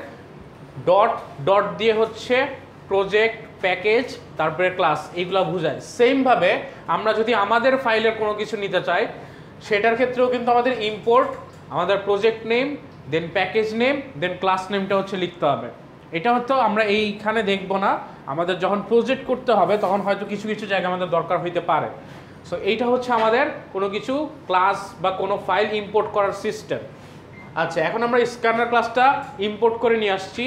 ডট ডট দিয়ে হচ্ছে প্রজেক্ট, প্যাকেজ, তারপরে ক্লাস, এইগুলো বোঝায়। সেমভাবে আমরা যদি আমাদের ফাইলের কোনো কিছু নিতে চাই, সেটার ক্ষেত্রেও কিন্তু আমাদের ইম্পোর্ট আমাদের প্রজেক্ট নেম, দেন প্যাকেজ নেম, দেন ক্লাস নেমটা হচ্ছে লিখতে হবে। এটা হয়তো আমরা এইখানে দেখব না, আমাদের যখন প্রজেক্ট করতে হবে তখন হয়তো কিছু কিছু জায়গায় আমাদের দরকার হইতে পারে। সো এইটা হচ্ছে আমাদের কোনো কিছু ক্লাস বা কোনো ফাইল ইম্পোর্ট করার সিস্টেম। আচ্ছা, এখন আমরা স্ক্যানার ক্লাসটা ইম্পোর্ট করে নিয়ে আসছি।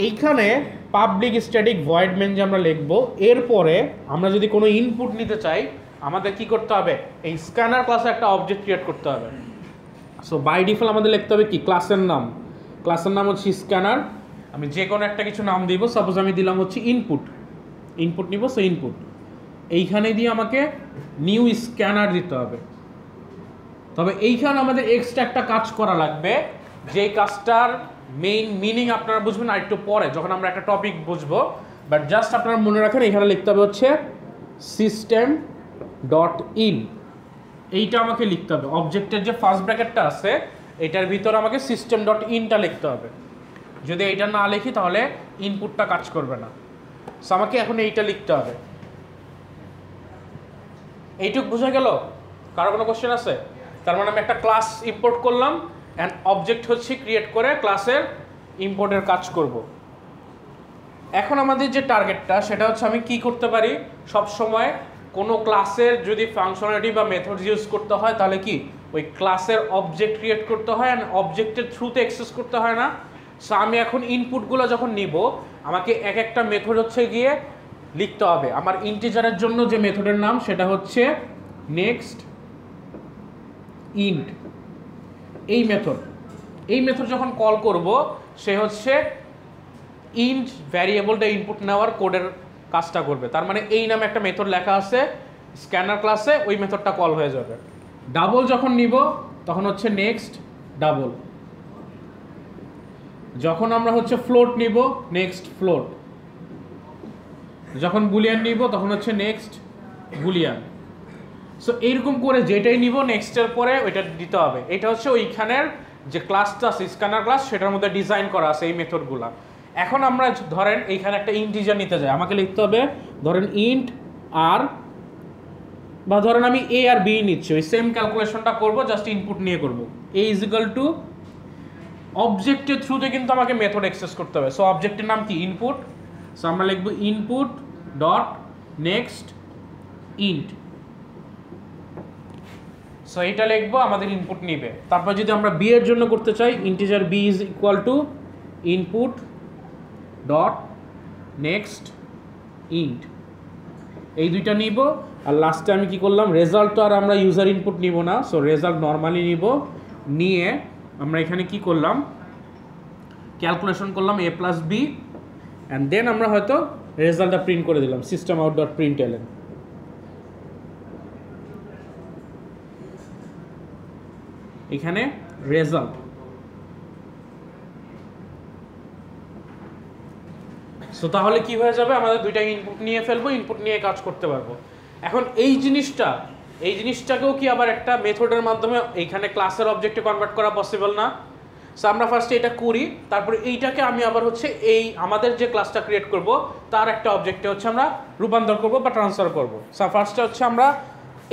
এইখানে পাবলিক স্ট্যাটিক ভয়েড মেন যে আমরা লিখবো, এরপরে আমরা যদি কোনো ইনপুট নিতে চাই আমাদের কি করতে হবে, এই স্ক্যানার ক্লাসে একটা অবজেক্ট ক্রিয়েট করতে হবে। সো বাই ডিফল্ট আমাদের লিখতে হবে কি, ক্লাসের নাম। ক্লাসের নাম হচ্ছে স্ক্যানার। আমি যে কোনো একটা কিছু নাম দিব, সাপোজ আমি দিলাম হচ্ছে ইনপুট, ইনপুট নিব, সো ইনপুট। এইখানে দিয়ে আমাকে নিউ স্ক্যানার দিতে হবে। তবে এইখানে আমাদের এক্সট্রা একটা কাজ করা লাগবে, যে কাজটার মেইন মিনিং আপনারা বুঝবেন আর একটু পরে যখন আমরা একটা টপিক বুঝবো। বাট জাস্ট আপনারা মনে রাখেন এখানে লিখতে হবে হচ্ছে সিস্টেম ডট ইন। এইটা আমাকে লিখতে হবে, অবজেক্টের যে ফার্স্ট ব্র্যাকেটটা আছে এটার ভিতরে আমাকে সিস্টেম ডট ইনটা লিখতে হবে। যদি এইটা না লিখি তাহলে ইনপুটটা কাজ করবে না। সো আমাকে এখন এইটা লিখতে হবে। এইটুক বোঝা গেল? কারো কোনো কোশ্চেন আছে? তার মানে আমি একটা ক্লাস ইম্পোর্ট করলাম অ্যান্ড অবজেক্ট হচ্ছে ক্রিয়েট করে ক্লাসের ইম্পোর্টের কাজ করব। এখন আমাদের যে টার্গেটটা সেটা হচ্ছে আমি কি করতে পারি, সব সময় কোনো ক্লাসের যদি ফাংশনালিটি বা মেথড ইউজ করতে হয় তাহলে কি ওই ক্লাসের অবজেক্ট ক্রিয়েট করতে হয় অ্যান্ড অবজেক্টের থ্রুতে অ্যাক্সেস করতে হয় না। সো আমি এখন ইনপুটগুলো যখন নিব আমাকে এক একটা মেথড হচ্ছে গিয়ে লিখতে হবে। আমার ইন্টিজারের জন্য যে মেথডের নাম সেটা হচ্ছে নেক্সট ইন্ট। এই মেথড যখন কল করব সে হচ্ছে ইন্ট ভ্যারিয়েবলটা ইনপুট নেওয়ার কোডের কাজটা করবে। তার মানে এই নামে একটা মেথড লেখা আছে স্ক্যানার ক্লাসে, ওই মেথডটা কল হয়ে যাবে। ডাবল যখন নিব তখন হচ্ছে নেক্সট ডাবল। যখন আমরা হচ্ছে ফ্লোট নিব নেক্সট ফ্লোট। যখন বুলিয়ান নিব তখন হচ্ছে নেক্সট বুলিয়ান। সো এইরকম করে যেটাই নিব নেক্সটের পরে ওইটা দিতে হবে। এটা হচ্ছে ওইখানের যে ক্লাসটা আছে স্ক্যানার ক্লাস, সেটার মধ্যে ডিজাইন করা আছে এই মেথডগুলো। এখন আমরা ধরেন এইখানে একটা ইন্টিজার নিতে যাই, আমাকে লিখতে হবে ধরেন ইন্ট আর, বা ধরেন আমি এ আর বি নিচ্ছি, ওই সেম ক্যালকুলেশনটা করব, জাস্ট ইনপুট নিয়ে করব। এ ইজ ইকুয়াল টু অবজেক্টের থ্রুতে কিন্তু আমাকে মেথড অ্যাক্সেস করতে হবে। সো অবজেক্টের নাম কি, ইনপুট। সো আমরা লিখব input dot next int. So এটা লিখবো, আমাদের ইনপুট নিবে। তারপর যদি আমরা বি এর জন্য করতে চাই, integer b is equal to input dot next int. এই দুইটা নিব। আর লাস্টে আমি কি করলাম, রেজাল্ট তো আর আমরা ইউজার ইনপুট নিব না, সো রেজাল্ট নর্মালি নিব। নিয়ে আমরা এখানে কি করলাম, ক্যালকুলেশন করলাম এ প্লাস বি, অ্যান্ড দেন আমরা হয়তো রেজাল্টটা প্রিন্ট করে দিলাম সিস্টেম আউট ডট প্রিন্টএলএন। এখানে রেজাল্ট। সো তাহলে কি হয়ে যাবে, আমাদের দুইটা ইনপুট নিয়ে ফেলবো, ইনপুট নিয়ে কাজ করতে পারবো। এখন এই জিনিসটাকেও কি আবার একটা মেথডের মাধ্যমে এইখানে ক্লাসের অবজেক্টে কনভার্ট করা পসিবল না? সো আমরা ফার্স্টে এটা করি, তারপরে এইটাকে আমি আবার হচ্ছে এই আমাদের যে ক্লাসটা ক্রিয়েট করব তার একটা অবজেক্টে হচ্ছে আমরা রূপান্তর করব বা ট্রান্সফার করব। সো ফার্স্টে হচ্ছে আমরা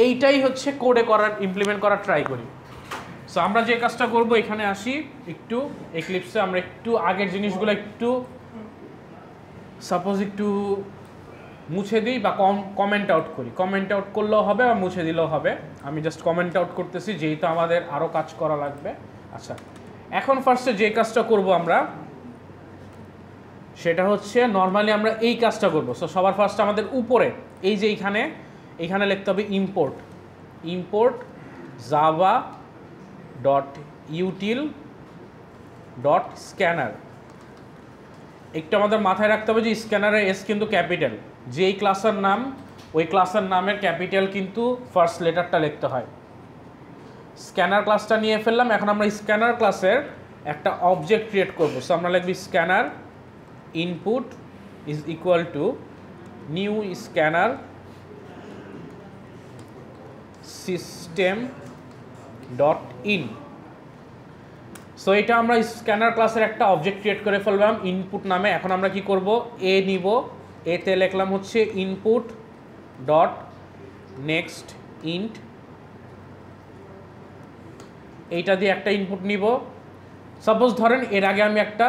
এইটাই হচ্ছে কোডে করার ইমপ্লিমেন্ট করার ট্রাই করি। সো আমরা যে কাজটা করব, এখানে আসি একটু এক্লিপসে, আমরা একটু আগের জিনিসগুলো একটু সাপোজ একটু মুছে দিই বা কমেন্ট আউট করি। কমেন্ট আউট করলেও হবে বা মুছে দিলেও হবে। আমি জাস্ট কমেন্ট আউট করতেছি, যেহেতু আমাদের আরও কাজ করা লাগবে। আচ্ছা, এখন ফার্স্টে যে কাজটা করব আমরা, সেটা হচ্ছে নর্মালি আমরা এই কাজটা করব। সো সবার ফার্স্ট আমাদের উপরে এই যে এইখানে লিখতে হবে import Java dot util dot scanner. একটু আমাদের মাথায় রাখতে হবে যে স্ক্যানারের এস কিন্তু ক্যাপিটাল, যেই ক্লাসের নাম ওই ক্লাসের নামের ক্যাপিটাল কিন্তু ফার্স্ট লেটারটা লিখতে হয়। স্ক্যানার ক্লাসটা নিয়ে ফেললাম। এখন আমরা স্ক্যানার ক্লাসের একটা অবজেক্ট ক্রিয়েট করব। সো আমরা লিখব scanner input is equal two new scanner system dot in. So এটা আমরা স্ক্যানার ক্লাসের একটা অবজেক্ট ক্রিয়েট করে ফেললাম ইনপুট নামে। এখন আমরা কি করব, এ নিব, এতে লিখলাম হচ্ছে ইনপুট ডট নেক্সট ইন্ট। এইটা দিয়ে একটা ইনপুট নিব। সাপোজ ধরেন এর আগে আমি একটা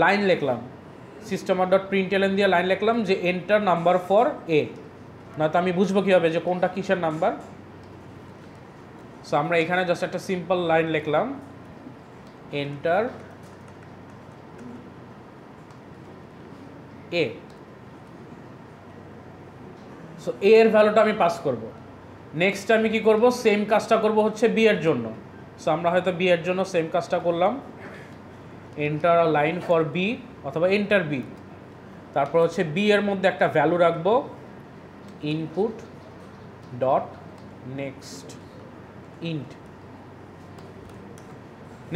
লাইন লিখলাম, সিস্টেমার ডট প্রিন্টএলএন দিয়ে লাইন লিখলাম যে এন্টার নাম্বার ফর এ, নয়তো আমি বুঝবো কীভাবে যে কোনটা কিসের নাম্বার। সো আমরা এখানে জাস্ট একটা সিম্পল লাইন লিখলাম, এন্টার এ। সো এ এর ভ্যালুটা আমি পাস করব। নেক্সট আমি কি করব, সেম কাজটা করব হচ্ছে বি এর জন্য। সো আমরা হয়তো বি এর জন্য সেম কাজটা করলাম, এন্টার লাইন ফর বি অথবা এন্টার বি। তারপর হচ্ছে বি এর মধ্যে একটা ভ্যালু রাখবো, input dot next int.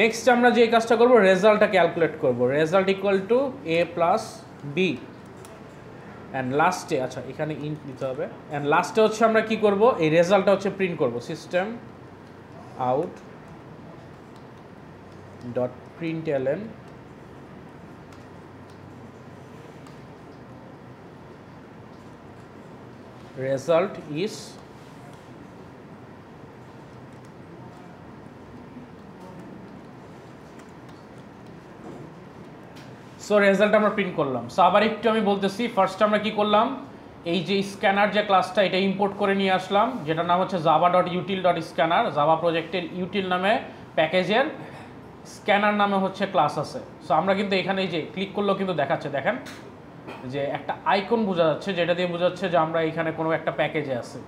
Next আমরা যে কাজটা করব, রেজাল্টটা ক্যালকুলেট করব, result equal to a plus b. And লাস্টে, আচ্ছা এখানে ইন্ট নিতে হবে, অ্যান্ড লাস্টে হচ্ছে আমরা কি করব, এই রেজাল্টটা হচ্ছে প্রিন্ট করব, system out dot প্রিন্টএলএন result is so result আমরা প্রিন্ট করলাম। সো আবার একটু আমি বলতেছি, ফার্স্ট আমরা কি করলাম, এই যে স্ক্যানার যে ক্লাসটা এটা ইম্পোর্ট করে নিয়ে আসলাম, যেটার নাম হচ্ছে Java dot util dot scanner. Java প্রজেক্টের ইউটিল নামে প্যাকেজের, স্ক্যানার নামে হচ্ছে ক্লাস আছে। সো আমরা কিন্তু এখানে এই যে ক্লিক করলেও কিন্তু দেখাচ্ছে, দেখেন যে একটা আইকন বোঝা যাচ্ছে, যেটা দিয়ে বোঝা যাচ্ছে যে আমরা এখানে কোনো একটা প্যাকেজে আছি।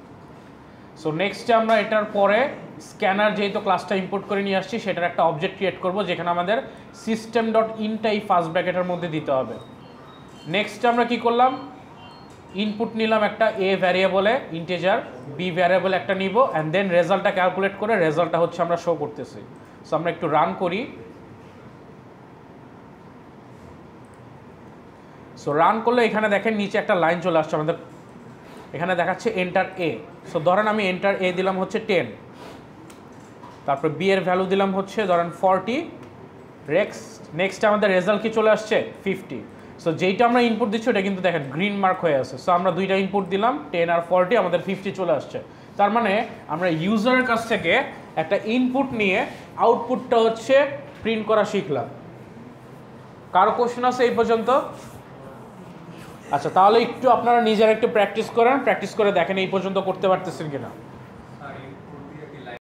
সো নেক্সটে আমরা এটার পরে স্ক্যানার যেহেতু ক্লাসটা ইম্পোর্ট করে নিয়ে আসছি, সেটার একটা অবজেক্ট ক্রিয়েট করব, যেখানে আমাদের সিস্টেম ডট ইনটা এই ফার্স্ট ব্র্যাকেটের মধ্যে দিতে হবে। নেক্সট আমরা কি করলাম, ইনপুট নিলাম একটা এ ভ্যারিয়েবলে ইন্টিজার, বি ভ্যারিয়েবল একটা নিব, অ্যান্ড দেন রেজাল্টটা ক্যালকুলেট করে রেজাল্টটা হচ্ছে আমরা শো করতেছি। সো আমরা একটু রান করি। সো রান করলে এখানে দেখেন নিচে একটা লাইন চলে আসছে আমাদের, এখানে দেখাচ্ছে এন্টার এ। সো ধরেন আমি এন্টার এ দিলাম হচ্ছে 10, তারপর বি এর ভ্যালু দিলাম হচ্ছে ধরেন 40, নেক্সট আমাদের রেজাল্ট কি চলে আসছে 50। সো যেইটা আমরা ইনপুট দিচ্ছি ওটা কিন্তু দেখেন গ্রিন মার্ক হয়ে আছে। সো আমরা দুইটা ইনপুট দিলাম 10 আর 40, আমাদের 50 চলে আসছে। তার মানে আমরা ইউজারের কাছ থেকে একটা ইনপুট নিয়ে আউটপুটটা হচ্ছে প্রিন্ট করা শিখলাম। কারো কোশ্চেন আছে এই পর্যন্ত? আচ্ছা, তাহলে একটু আপনারা নিজেরা একটু প্র্যাকটিস করেন, প্র্যাকটিস করে দেখেন এই পর্যন্ত করতে পারতেছেন কিনা।